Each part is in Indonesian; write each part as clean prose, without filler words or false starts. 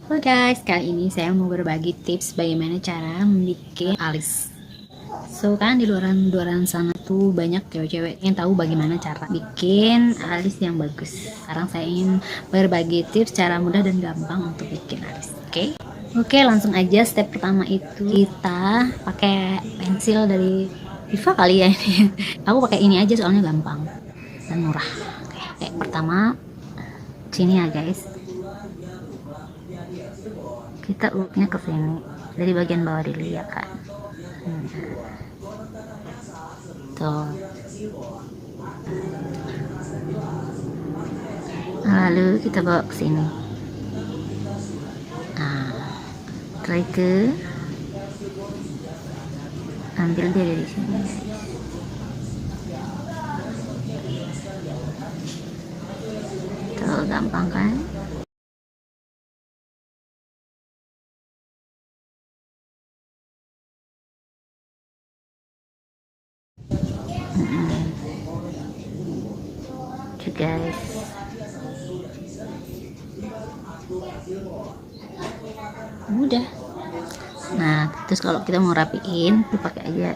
Halo guys, kali ini saya mau berbagi tips bagaimana cara membuat alis. Kan di luaran sana tuh banyak cewek-cewek yang tahu bagaimana cara bikin alis yang bagus. Sekarang saya ingin berbagi tips cara mudah dan gampang untuk bikin alis. Oke, langsung aja step pertama itu kita pakai pensil dari Viva kali ya ini. Aku pakai ini aja soalnya gampang dan murah. Oke, pertama sini ya guys. Kita urutnya ke sini dari bagian bawah dulu ya kan. Tuh. Lalu kita bawa ke sini. Setelah itu ambil dia dari sini guys. Tuh, gampang kan? Guys, mudah. Nah, terus kalau kita mau rapiin, kita pakai aja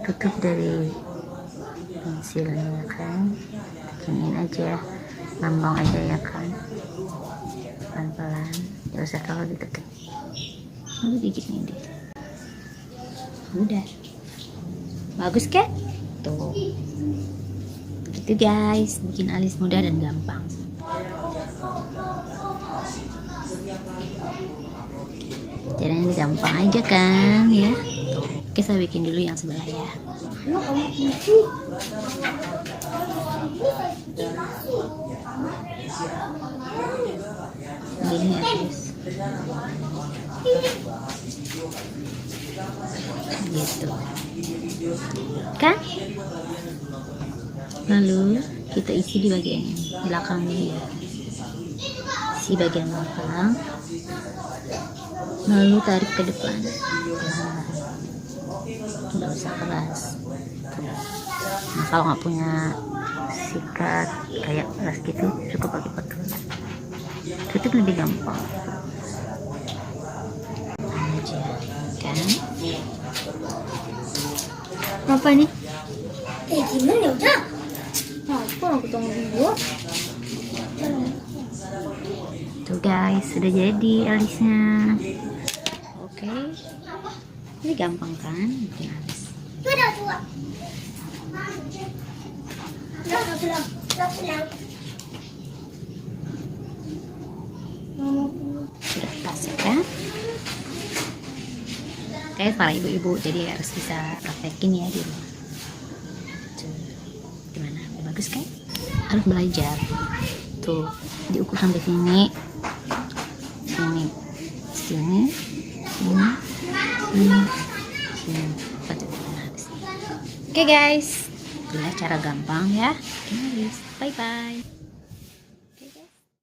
tutup dari pensilnya kan, beginiin aja, lambang aja ya kan, pelan-pelan, gak usah terlalu ditekan, lalu dikit deh. Udah bagus kan? Tuh gitu guys, bikin alis mudah dan gampang. Caranya gampang aja kan ya. Oke, saya bikin dulu yang sebelah ya. Gini ya guys, gitu kan. Lalu kita isi di bagian belakang ini ya, isi bagian belakang, lalu tarik ke depan. Nggak usah keras. Nah, kalau nggak punya sikat kayak keras gitu, cukup pakai patung. Tutup lebih gampang aja kan. Apa nih? Gimana ya udah? Apa aku tunggu dulu. Tuh guys, sudah jadi alisnya. Oke, ini gampang kan bikin alis. Udah tua. Sudah pas ya kan? Kayak para ibu-ibu, jadi harus bisa praktekin ya di rumah. Tuh, gimana? Udah bagus kan? Harus belajar. Tuh, diukur sampai sini, sini, sini, sini, sini, sini. Oke guys, itulah cara gampang ya. Bye bye.